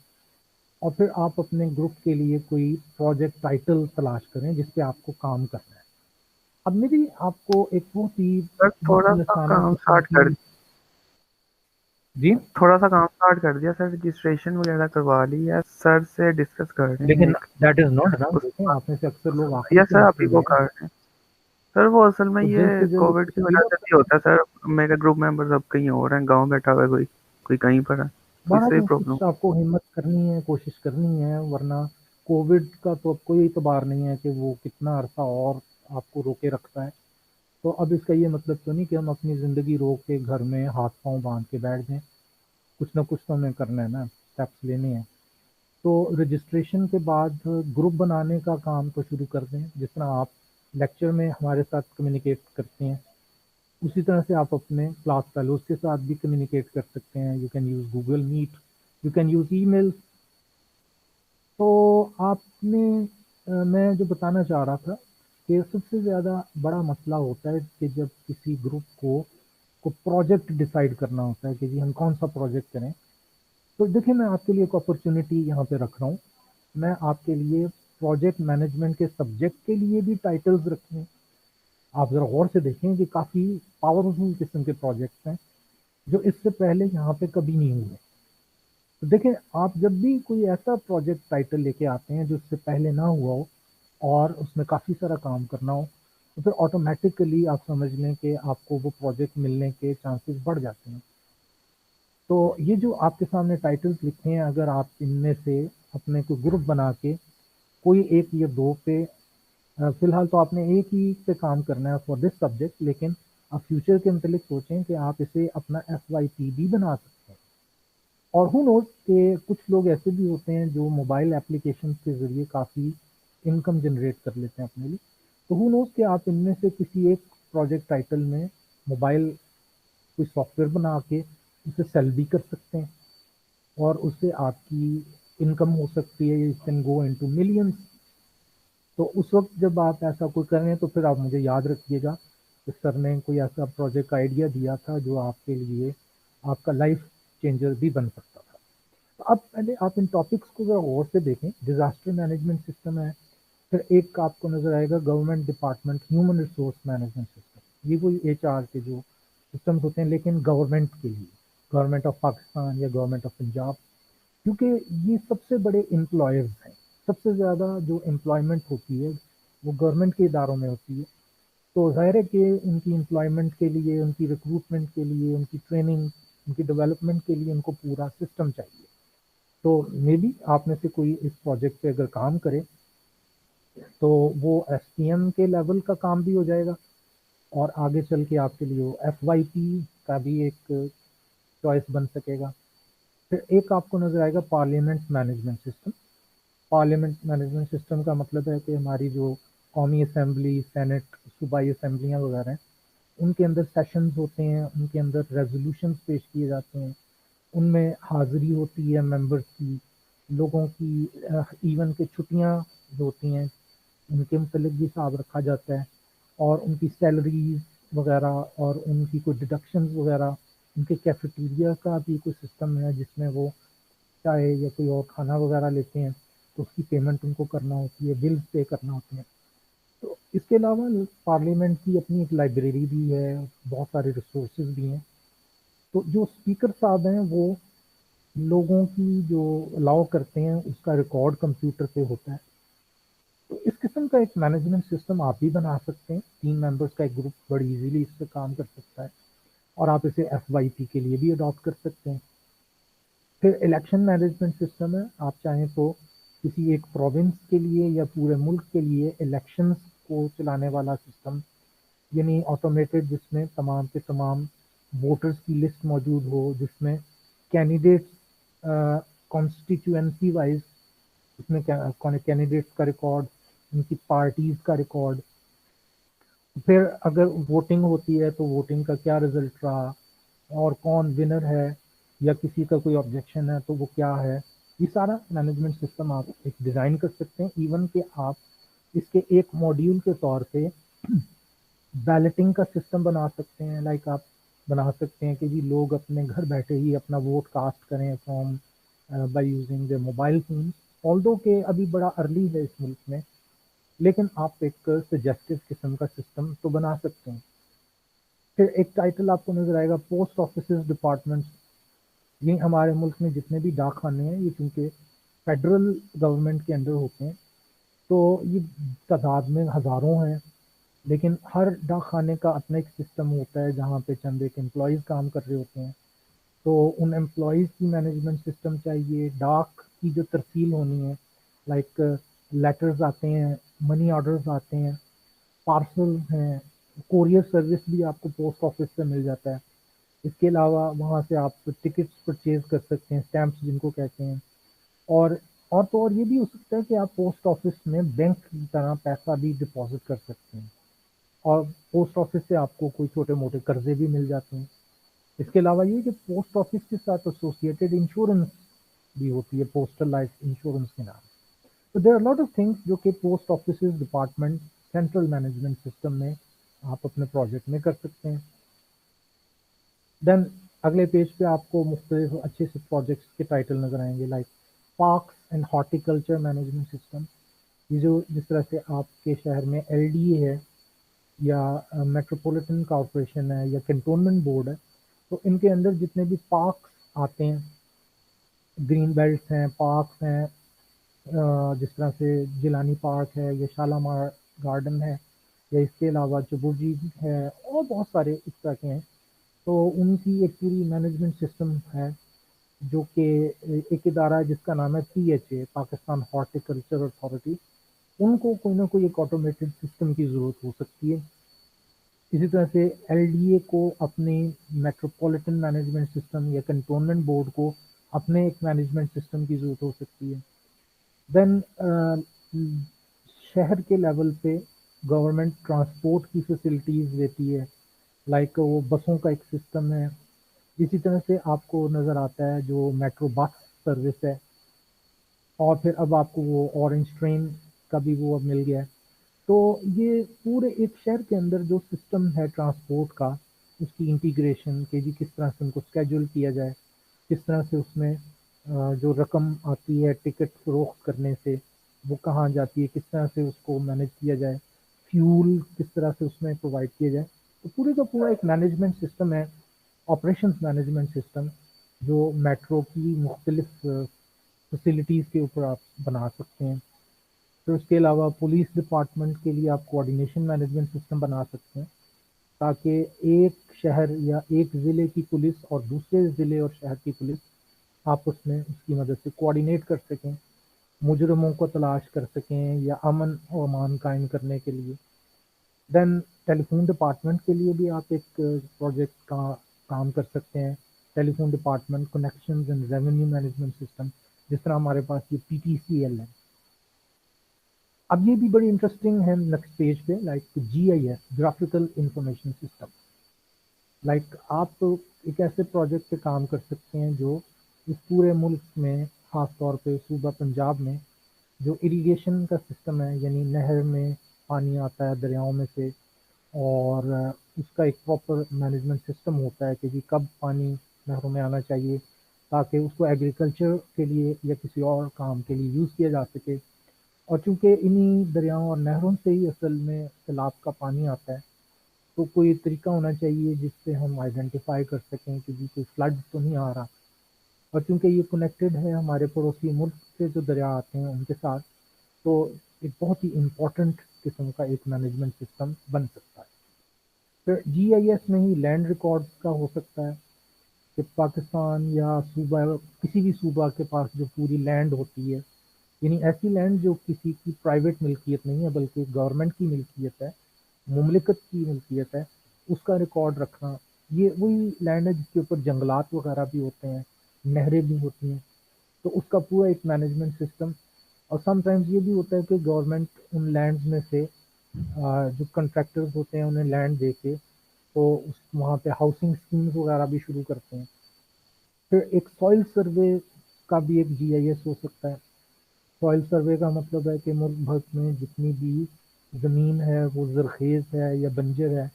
اور پھر آپ اپنے گروپ کے لیے کوئی پروجیکٹ ٹائٹل تلاش کریں جس پہ آپ کو کام کرنا ہے. اب میری آپ کو ایک بہت ہی سر تھوڑا سا مخلصانہ کام قسم اسٹارٹ کر کی جی, تھوڑا سا کام اسٹارٹ کر دیا سر, رجسٹریشن وغیرہ کروا لی ہے, سر سے ڈسکس کر رہے ہیں لیکن ایک دیٹ از ناٹ انف. اس دیکھیں, آپ میں سے اکثر لوگ آخر یا کے سر حصے ابھی وہ میں ہیں, کر رہے ہیں. سر وہ اصل میں تو جلد یہ سے جلد کووڈ کی وجہ اسپیڈ سے اپ بھی ہوتا ہے سر, میرے گروپ ممبر سب کہیں اور ہیں, گاؤں بیٹھا ہوا ہے, کوئی کہیں پر ہے, تو اس سے بھی پرابلم. کچھ آپ کو ہمت کرنی ہے, کوشش کرنی ہے, ورنہ کووڈ کا تو اب کوئی اعتبار نہیں ہے کہ وہ کتنا عرصہ اور آپ کو روکے رکھتا ہے. تو اب اس کا یہ مطلب تو نہیں کہ ہم اپنی زندگی روک کے گھر میں ہاتھ پاؤں باندھ کے بیٹھ جائیں, کچھ نہ کچھ تو ہمیں کرنا ہے نا, اسٹیپس لینے ہیں. تو رجسٹریشن کے بعد گروپ بنانے کا کام تو شروع کر دیں, جس طرح آپ لیکچر میں ہمارے ساتھ کمیونیکیٹ کرتے ہیں اسی طرح سے آپ اپنے کلاس فیلوز کے ساتھ بھی کمیونیکیٹ کر سکتے ہیں. You can use Google Meet, you can use email. تو آپ نے میں جو بتانا چاہ رہا تھا کہ سب سے زیادہ بڑا مسئلہ ہوتا ہے کہ جب کسی گروپ کو پروجیکٹ ڈیسائیڈ کرنا ہوتا ہے کہ جی ہم کون سا پروجیکٹ کریں. تو دیکھیں, میں آپ کے لیے ایک اپرچونٹی یہاں پہ رکھ رہا ہوں. میں آپ کے لیے پروجیکٹ مینجمنٹ کے سبجیکٹ کے لیے بھی ٹائٹلز رکھے ہیں. آپ ذرا غور سے دیکھیں کہ کافی پاورفل قسم کے پروجیکٹس ہیں جو اس سے پہلے یہاں پہ کبھی نہیں ہوئے. تو دیکھیں, آپ جب بھی کوئی ایسا پروجیکٹ ٹائٹل لے کے آتے ہیں جو اس سے پہلے نہ ہوا ہو, اور اس میں کافی سارا کام کرنا ہو تو پھر آٹومیٹیکلی آپ سمجھ لیں کہ آپ کو وہ پروجیکٹ ملنے کے چانسز بڑھ جاتے ہیں. تو یہ جو آپ کے سامنے ٹائٹلز لکھے ہیں، اگر آپ ان میں سے اپنے کو گروپ بنا کے کوئی ایک یا دو پہ فی الحال تو آپ نے ایک ہی پہ کام کرنا ہے فار دس سبجیکٹ، لیکن آپ فیوچر کے متعلق سوچیں کہ آپ اسے اپنا FYP بھی بنا سکتے ہیں. اور ہو نوز کہ کچھ لوگ ایسے بھی ہوتے ہیں جو موبائل اپلیکیشن کے ذریعے کافی انکم جنریٹ کر لیتے ہیں اپنے لیے. تو ہو نوز کہ آپ ان میں سے کسی ایک پروجیکٹ ٹائٹل میں موبائل کوئی سافٹ ویئر بنا کے اسے سیل بھی کر سکتے ہیں اور اس سے آپ کی انکم ہو سکتی ہے. It can go into millions. تو اس وقت جب آپ ایسا کوئی کریں تو پھر آپ مجھے یاد رکھیے گا کہ سر نے کوئی ایسا پروجیکٹ کا آئیڈیا دیا تھا جو آپ کے لیے آپ کا لائف چینجر بھی بن سکتا تھا. تو اب پہلے آپ ان ٹاپکس کو ذرا غور سے دیکھیں. ڈیزاسٹر مینجمنٹ سسٹم ہے، پھر ایک آپ کو نظر آئے گا government department human resource management system. یہ کوئی HR کے جو سسٹمز ہوتے ہیں لیکن گورنمنٹ کے لیے، گورنمنٹ آف پاکستان یا گورنمنٹ آف پنجاب، کیونکہ یہ سب سے بڑے امپلائرز ہیں. سب سے زیادہ جو امپلائمنٹ ہوتی ہے وہ گورنمنٹ کے اداروں میں ہوتی ہے. تو ظاہر ہے کہ ان کی امپلائمنٹ کے لیے، ان کی ریکروٹمنٹ کے لیے، ان کی ٹریننگ، ان کی ڈیولپمنٹ کے لیے ان کو پورا سسٹم چاہیے. تو مے بی آپ میں سے کوئی اس پروجیکٹ پہ اگر کام کرے تو وہ SPM کے لیول کا کام بھی ہو جائے گا اور آگے چل کے آپ کے لیے وہ FYP کا بھی ایک چوائس بن سکے گا. پھر ایک آپ کو نظر آئے گا parliament management system. Parliament management system کا مطلب ہے کہ ہماری جو قومی اسمبلی، سینٹ، صوبائی اسمبلیاں وغیرہ ہیں، ان کے اندر سیشنز ہوتے ہیں، ان کے اندر ریزولوشنز پیش کیے جاتے ہیں، ان میں حاضری ہوتی ہے ممبرس کی، لوگوں کی ایون کہ چھٹیاں جو ہوتی ہیں ان کے متعلق بھی حساب رکھا جاتا ہے، اور ان کی سیلریز وغیرہ اور ان کی کوئی ڈڈکشنز وغیرہ. ان کے کیفیٹیریا کا بھی کوئی سسٹم ہے جس میں وہ چائے یا کوئی اور کھانا وغیرہ لیتے ہیں تو اس کی پیمنٹ ان کو کرنا ہوتی ہے، بلز پے کرنا ہوتے ہیں. تو اس کے علاوہ پارلیمنٹ کی اپنی ایک لائبریری بھی ہے، بہت سارے ریسورسز بھی ہیں. تو جو اسپیکر صاحب ہیں وہ لوگوں کی جو الاؤ کرتے ہیں اس کا ریکارڈ کمپیوٹر پہ ہوتا ہے. تو اس قسم کا ایک مینجمنٹ سسٹم آپ بھی بنا سکتے ہیں. 3 ممبرس کا ایک گروپ بڑی ایزیلی اس سے کام کر سکتا ہے اور آپ اسے FYP کے لیے بھی اڈاپٹ کر سکتے ہیں. پھر الیکشن مینجمنٹ سسٹم ہے. آپ چاہیں تو کسی ایک پروونس کے لیے یا پورے ملک کے لیے الیکشنز کو چلانے والا سسٹم، یعنی آٹومیٹڈ، جس میں تمام کے تمام ووٹرز کی لسٹ موجود ہو، جس میں کینڈیڈیٹس کانسٹیٹوئنسی وائز اس میں کینڈیڈیٹس کا ریکارڈ، ان کی پارٹیز کا ریکارڈ، پھر اگر ووٹنگ ہوتی ہے تو ووٹنگ کا کیا رزلٹ رہا اور کون ونر ہے، یا کسی کا کوئی آبجیکشن ہے تو وہ کیا ہے. یہ سارا مینجمنٹ سسٹم آپ ایک ڈیزائن کر سکتے ہیں. ایون کہ آپ اس کے ایک ماڈیول کے طور پہ بیلٹنگ کا سسٹم بنا سکتے ہیں. لائک آپ بنا سکتے ہیں کہ جی لوگ اپنے گھر بیٹھے ہی اپنا ووٹ کاسٹ کریں from by using the mobile phone. آلدو کہ ابھی بڑا ارلی ہے اس ملک میں، لیکن آپ ایک سجیسٹو قسم کا سسٹم تو بنا سکتے ہیں. پھر ایک ٹائٹل آپ کو نظر آئے گا پوسٹ آفیسز ڈپارٹمنٹ. یہ ہمارے ملک میں جتنے بھی ڈاک خانے ہیں یہ چونکہ فیڈرل گورنمنٹ کے انڈر ہوتے ہیں تو یہ تعداد میں ہزاروں ہیں، لیکن ہر ڈاک خانے کا اپنا ایک سسٹم ہوتا ہے جہاں پہ چند ایک امپلائیز کام کر رہے ہوتے ہیں. تو ان امپلائیز کی مینجمنٹ سسٹم چاہیے. ڈاک کی جو ترسیل ہونی ہے، لائک لیٹرز آتے ہیں، منی آرڈرز آتے ہیں، پارسل ہیں، کوریئر سروس بھی آپ کو پوسٹ آفس سے مل جاتا ہے. اس کے علاوہ وہاں سے آپ ٹکٹس پرچیز کر سکتے ہیں، اسٹیمپس جن کو کہتے ہیں. اور تو اور یہ بھی ہو سکتا ہے کہ آپ پوسٹ آفس میں بینک کی طرح پیسہ بھی ڈپازٹ کر سکتے ہیں اور پوسٹ آفس سے آپ کو کوئی چھوٹے موٹے قرضے بھی مل جاتے ہیں. اس کے علاوہ یہ کہ پوسٹ آفس کے ساتھ ایسوسیٹڈ انشورنس بھی ہوتی ہے، پوسٹل لائف انشورنس کے نام. تو there are lot of things جو کہ post offices department central management system میں آپ اپنے پروجیکٹ میں کر سکتے ہیں. دین اگلے پیج پہ آپ کو مختلف اچھے سے پروجیکٹس کے ٹائٹل نظر آئیں گے، like parks and horticulture management system. یہ جو جس طرح سے آپ کے شہر میں LDA ہے یا میٹروپولیٹن کارپوریشن ہے یا کنٹونمنٹ بورڈ ہے، تو ان کے اندر جتنے بھی پارکس آتے ہیں، گرین بیلٹس ہیں، پارکس ہیں، جس طرح سے جیلانی پارک ہے یا شالامار گارڈن ہے یا اس کے علاوہ چبوجی ہے اور بہت سارے اس طرح کے ہیں. تو ان کی ایک پوری مینجمنٹ سسٹم ہے جو کہ ایک ادارہ ہے جس کا نام ہے PHA پاکستان ہارٹیکلچر اتھارٹی. ان کو کوئی نہ کوئی ایک آٹومیٹڈ سسٹم کی ضرورت ہو سکتی ہے. اسی طرح سے LDA کو اپنے میٹروپولیٹن مینجمنٹ سسٹم یا کنٹونمنٹ بورڈ کو اپنے ایک مینجمنٹ سسٹم کی ضرورت ہو سکتی ہے. دین شہر کے لیول پہ گورنمنٹ ٹرانسپورٹ کی فیسلٹیز دیتی ہے لائک وہ بسوں کا ایک سسٹم ہے. اسی طرح سے آپ کو نظر آتا ہے جو میٹرو بس سروس ہے اور پھر اب آپ کو وہ اورنج ٹرین کا بھی وہ اب مل گیا ہے. تو یہ پورے ایک شہر کے اندر جو سسٹم ہے ٹرانسپورٹ کا اس کی انٹیگریشن کہ جی کس طرح سے ان کو اسکیجول کیا جائے, کس طرح سے اس میں جو رقم آتی ہے ٹکٹ فروخت کرنے سے وہ کہاں جاتی ہے, کس طرح سے اس کو مینیج کیا جائے, فیول کس طرح سے اس میں پرووائڈ کیا جائے. تو پورے کا پورا ایک مینجمنٹ سسٹم ہے, آپریشنس مینجمنٹ سسٹم جو میٹرو کی مختلف فیسلٹیز کے اوپر آپ بنا سکتے ہیں. پھر اس کے علاوہ پولیس ڈپارٹمنٹ کے لیے آپ کوآرڈینیشن مینجمنٹ سسٹم بنا سکتے ہیں تاکہ ایک شہر یا ایک ضلع کی پولیس اور دوسرے ضلع اور شہر کی پولیس آپس میں اس کی مدد سے کوآرڈینیٹ کر سکیں, مجرموں کو تلاش کر سکیں یا امن و امان قائم کرنے کے لیے. دین ٹیلی فون ڈپارٹمنٹ کے لیے بھی آپ ایک پروجیکٹ کا کام کر سکتے ہیں, telephone department connections and revenue management system, جس طرح ہمارے پاس یہ PTCL ہے. اب یہ بھی بڑی انٹرسٹنگ ہے نیکسٹ پیج پہ like GIS graphical information system. Like آپ ایک ایسے پروجیکٹ پہ کام کر سکتے ہیں جو اس پورے ملک میں خاص طور پہ صوبہ پنجاب میں جو اریگیشن کا سسٹم ہے یعنی نہر میں پانی آتا ہے دریاؤں میں سے اور اس کا ایک پراپر مینجمنٹ سسٹم ہوتا ہے کہ جی کب پانی نہروں میں آنا چاہیے تاکہ اس کو ایگریکلچر کے لیے یا کسی اور کام کے لیے یوز کیا جا سکے. اور چونکہ انہی دریاؤں اور نہروں سے ہی اصل میں سیلاب کا پانی آتا ہے تو کوئی طریقہ ہونا چاہیے جس سے ہم آئیڈینٹیفائی کر سکیں کہ جی کوئی فلڈ تو نہیں آ رہا. اور چونکہ یہ کنیکٹڈ ہے ہمارے پڑوسی ملک سے جو دریا آتے ہیں ان کے ساتھ تو ایک بہت ہی امپورٹنٹ قسم کا ایک مینجمنٹ سسٹم بن سکتا ہے. پھر GIS میں ہی لینڈ ریکارڈز کا ہو سکتا ہے کہ پاکستان یا صوبہ کسی بھی صوبہ کے پاس جو پوری لینڈ ہوتی ہے یعنی ایسی لینڈ جو کسی کی پرائیویٹ ملکیت نہیں ہے بلکہ گورنمنٹ کی ملکیت ہے, مملکت کی ملکیت ہے, اس کا ریکارڈ رکھنا. یہ وہی لینڈ ہے جس کے اوپر جنگلات وغیرہ بھی ہوتے ہیں, نہریں بھی ہوتی ہیں, تو اس کا پورا ایک مینجمنٹ سسٹم. اور سم ٹائمز یہ بھی ہوتا ہے کہ گورنمنٹ ان لینڈز میں سے جو کنٹریکٹرز ہوتے ہیں انہیں لینڈ دے کے تو وہاں پہ ہاؤسنگ اسکیمز وغیرہ بھی شروع کرتے ہیں. پھر ایک سوئل سروے کا بھی ایک GIS ہو سکتا ہے. سوئل سروے کا مطلب ہے کہ ملک بھر میں جتنی بھی زمین ہے وہ زرخیز ہے یا بنجر ہے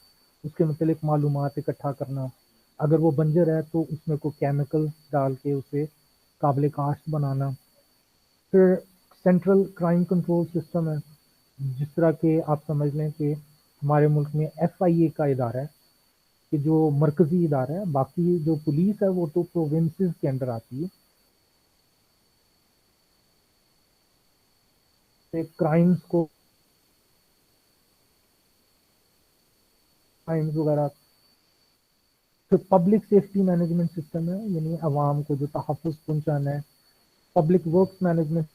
اس کے متعلق معلومات اکٹھا کرنا. اگر وہ بنجر ہے تو اس میں کوئی کیمیکل ڈال کے اسے قابل کاشت بنانا. پھر سینٹرل کرائم کنٹرول سسٹم ہے, جس طرح کہ آپ سمجھ لیں کہ ہمارے ملک میں FIA کا ادارہ ہے کہ جو مرکزی ادارہ ہے, باقی جو پولیس ہے وہ تو پروونسز کے انڈر آتی ہے. کرائمز کو کرائمز وغیرہ. پھر پبلک سیفٹی مینجمنٹ سسٹم ہے یعنی عوام کو جو تحفظ پہنچانا ہے. پبلک ورکس مینجمنٹ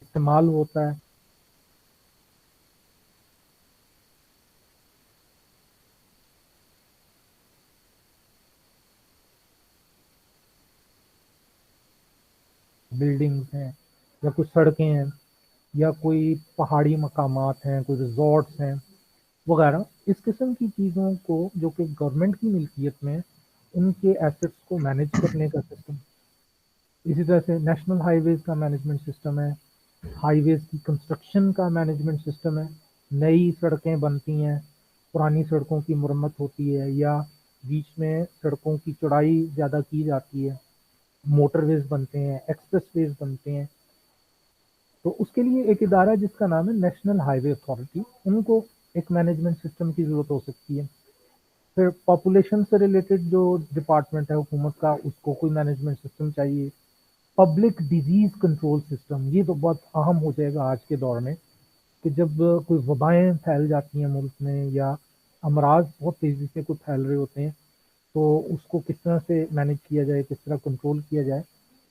استعمال ہوتا ہے. بلڈنگز ہیں یا کچھ سڑکیں ہیں یا کوئی پہاڑی مقامات ہیں, کوئی ریزورٹس ہیں وغیرہ, اس قسم کی چیزوں کو جو کہ گورنمنٹ کی ملکیت میں ان کے ایسٹس کو مینیج کرنے کا سسٹم. اسی طرح سے نیشنل ہائی ویز کا مینجمنٹ سسٹم ہے, ہائی ویز کی کنسٹرکشن کا مینجمنٹ سسٹم ہے. نئی سڑکیں بنتی ہیں, پرانی سڑکوں کی مرمت ہوتی ہے یا بیچ میں سڑکوں کی چوڑائی زیادہ کی جاتی ہے, موٹر ویز بنتے ہیں, ایکسپریس ویز بنتے ہیں. تو اس کے لیے ایک ادارہ جس کا نام ہے نیشنل ہائی وے اتھارٹی، ان کو ایک مینجمنٹ سسٹم کی ضرورت ہو سکتی ہے. پھر پاپولیشن سے ریلیٹڈ جو ڈپارٹمنٹ ہے حکومت کا، اس کو کوئی مینجمنٹ سسٹم چاہیے. پبلک ڈیزیز کنٹرول سسٹم، یہ تو بہت اہم ہو جائے گا آج کے دور میں، کہ جب کوئی وبائیں پھیل جاتی ہیں ملک میں یا امراض بہت تیزی سے کوئی پھیل رہے ہوتے ہیں، تو اس کو کس طرح سے مینیج کیا جائے، کس طرح کنٹرول کیا جائے.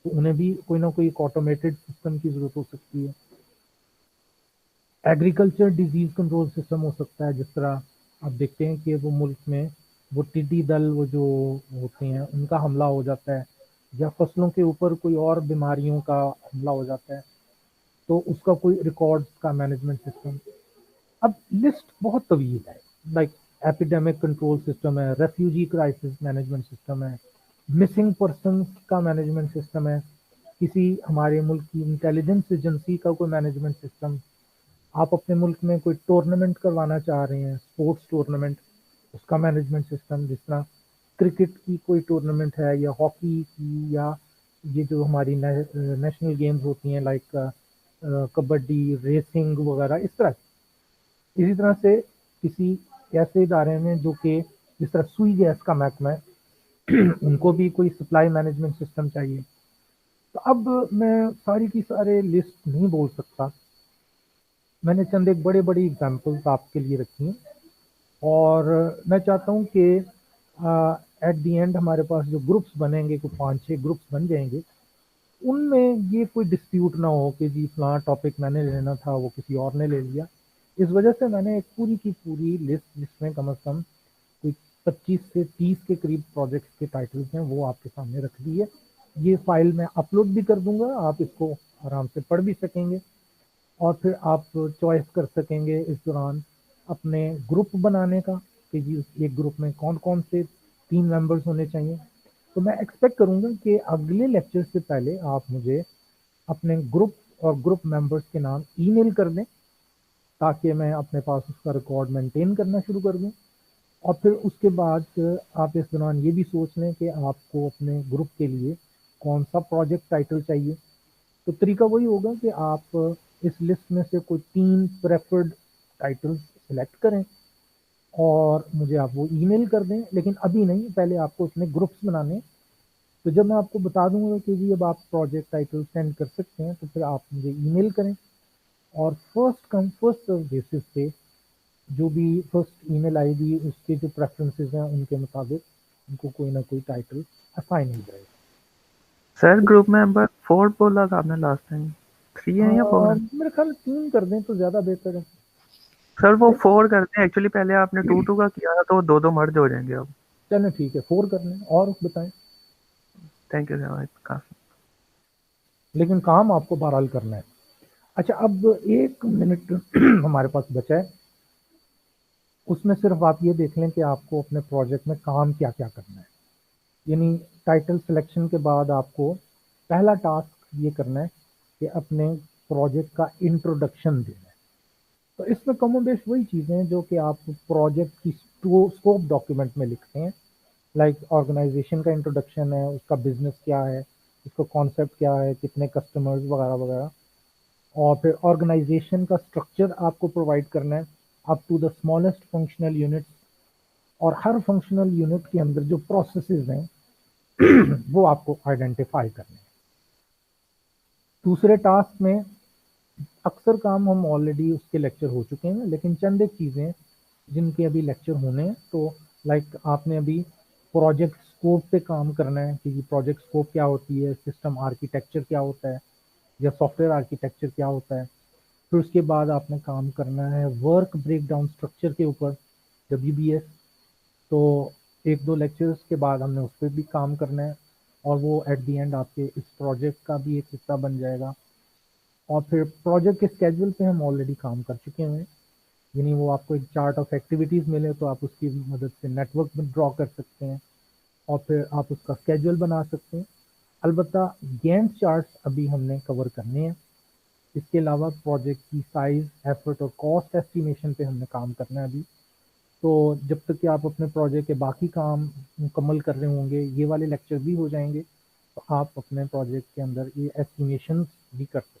تو انہیں بھی کوئی نہ کوئی ایک آٹومیٹڈ سسٹم کی ضرورت ہو سکتی ہے. ایگریکلچر ڈیزیز کنٹرول سسٹم ہو سکتا ہے، جس طرح آپ دیکھتے ہیں کہ وہ ملک میں وہ ٹڈی دل وہ جو ہوتے ہیں ان کا حملہ ہو جاتا ہے، یا فصلوں کے اوپر کوئی اور بیماریوں کا حملہ ہو جاتا ہے، تو اس کا کوئی ریکارڈ کا مینجمنٹ سسٹم. اب لسٹ بہت طویل ہے، لائک ایپیڈیمک کنٹرول سسٹم ہے، ریفیوجی کرائسس مینجمنٹ سسٹم ہے، مسنگ پرسنس کا مینجمنٹ سسٹم ہے، کسی ہمارے ملک کی انٹیلیجنس ایجنسی کا کوئی مینجمنٹ سسٹم. آپ اپنے ملک میں کوئی ٹورنامنٹ کروانا چاہ رہے ہیں، اسپورٹس ٹورنامنٹ، اس کا مینجمنٹ سسٹم، جس طرح کرکٹ کی کوئی ٹورنامنٹ ہے یا ہاکی کی، یا یہ جو ہماری نیشنل گیمز ہوتی ہیں لائک کبڈی، ریسنگ وغیرہ، اس طرح. اسی طرح سے کسی ایسے ادارے میں جو کہ جس طرح سوئی گیس کا محکمہ ہے، ان کو بھی کوئی سپلائی مینجمنٹ سسٹم چاہیے. تو اب میں ساری کی سارے لسٹ نہیں بول سکتا، میں نے چند ایک بڑے بڑی اگزامپلس آپ کے لیے رکھی ہیں، اور میں چاہتا ہوں کہ ایٹ دی اینڈ ہمارے پاس جو گروپس بنیں گے، کوئی 5-6 گروپس بن جائیں گے، ان میں یہ کوئی ڈسپیوٹ نہ ہو کہ جی فلاں ٹاپک میں نے لینا تھا وہ کسی اور نے لے لیا. اس وجہ سے میں نے ایک پوری کی پوری لسٹ، جس میں کم از کم کوئی 25 سے 30 کے قریب پروجیکٹس کے ٹائٹلز ہیں، وہ آپ کے سامنے رکھ دی ہے. یہ فائل میں اپلوڈ بھی کر دوں گا، آپ اس کو آرام سے پڑھ بھی سکیں گے، اور پھر آپ چوائس کر سکیں گے اس دوران اپنے گروپ بنانے کا، کہ جی ایک گروپ میں کون کون سے 3 ممبرس ہونے چاہیے. تو میں ایکسپیکٹ کروں گا کہ اگلے لیکچر سے پہلے آپ مجھے اپنے گروپ اور گروپ ممبرس کے نام ای میل کر دیں، تاکہ میں اپنے پاس اس کا ریکارڈ مینٹین کرنا شروع کر دوں. اور پھر اس کے بعد آپ اس دوران یہ بھی سوچ لیں کہ آپ کو اپنے گروپ کے لیے کون سا پروجیکٹ ٹائٹل چاہیے. تو طریقہ وہی ہوگا کہ آپ اس لسٹ میں سے کوئی 3 پریفرڈ ٹائٹلز سلیکٹ کریں اور مجھے آپ وہ ای میل کر دیں. لیکن ابھی نہیں، پہلے آپ کو اس میں گروپس بنانے ہیں. تو جب میں آپ کو بتا دوں گا کہ جی اب آپ پروجیکٹ ٹائٹل سینڈ کر سکتے ہیں، تو پھر آپ مجھے ای میل کریں، اور first come first serve basis پہ جو بھی first E mile I D اس کے جو پریفرنسز ہیں ان کے مطابق ان کو کوئی نہ کوئی ٹائٹل اسائن ہو جائے گا. سر گروپ ممبر 4 بولا تھا آپ نے لاسٹ ٹائم، 3 ہیں یا 4 ہیں؟ میرے خیال 3 کر دیں تو زیادہ بہتر ہے. سر وہ 4 کرتے ہیں، ایکچولی پہلے آپ نے 2 کا کیا تھا، تو وہ 2 مرج ہو جائیں گے اب. چلیں ٹھیک ہے، 4 کر لیں. اور بتائیں. تھینک یو سر کافی. لیکن کام آپ کو بہرحال کرنا ہے. اچھا، اب 1 منٹ ہمارے پاس بچا ہے، اس میں صرف آپ یہ دیکھ لیں کہ آپ کو اپنے پروجیکٹ میں کام کیا کیا کرنا ہے. یعنی ٹائٹل سلیکشن کے بعد آپ کو پہلا ٹاسک یہ کرنا ہے کہ اپنے پروجیکٹ کا انٹروڈکشن دینا ہے. تو اس میں کم و بیش وہی چیزیں ہیں جو کہ آپ پروجیکٹ کی اسکوپ ڈاکیومنٹ میں لکھتے ہیں، لائک آرگنائزیشن کا انٹروڈکشن ہے، اس کا بزنس کیا ہے، اس کا کانسیپٹ کیا ہے، کتنے کسٹمرز وغیرہ وغیرہ. اور پھر آرگنائزیشن کا اسٹرکچر آپ کو پرووائڈ کرنا ہے up to the smallest functional units, اور ہر فنکشنل یونٹ کے اندر جو پروسیسز ہیں وہ آپ کو آئیڈینٹیفائی کرنے ہیں. دوسرے ٹاسک میں اکثر کام ہم آلریڈی اس کے لیکچر ہو چکے ہیں، لیکن چند ایک چیزیں جن کے ابھی لیکچر ہونے ہیں. تو لائک آپ نے ابھی پروجیکٹ اسکوپ پہ کام کرنا ہے کہ پروجیکٹ اسکوپ کیا ہوتی ہے، سسٹم آرکیٹیکچر کیا ہوتا ہے، یا سافٹ ویئر آرکیٹیکچر کیا ہوتا ہے. پھر اس کے بعد آپ نے کام کرنا ہے ورک بریک ڈاؤن اسٹرکچر کے اوپر، WBS. تو 1-2 لیکچرز کے بعد ہم نے اس پہ بھی کام کرنا ہے، اور وہ ایٹ دی اینڈ آپ کے اس پروجیکٹ کا بھی ایک حصہ بن جائے گا. اور پھر پروجیکٹ کے اسکیجول پہ ہم آلریڈی کام کر چکے ہیں، یعنی وہ آپ کو ایک چارٹ آف ایکٹیویٹیز ملے تو آپ اس کی مدد سے نیٹ ورک میں ڈرا کر سکتے ہیں، اور پھر آپ اس کا اسکیجول بنا سکتے ہیں. البتہ گینٹ چارٹس ابھی ہم نے کور کرنے ہیں. اس کے علاوہ پروجیکٹ کی سائز، ایفرٹ اور کاسٹ ایسٹیمیشن پہ ہم نے کام کرنا ہے ابھی. تو جب تک کہ آپ اپنے پروجیکٹ کے باقی کام مکمل کر رہے ہوں گے، یہ والے لیکچر بھی ہو جائیں گے، تو آپ اپنے پروجیکٹ کے اندر یہ ایسٹیمیشنز بھی کر سکتے ہیں.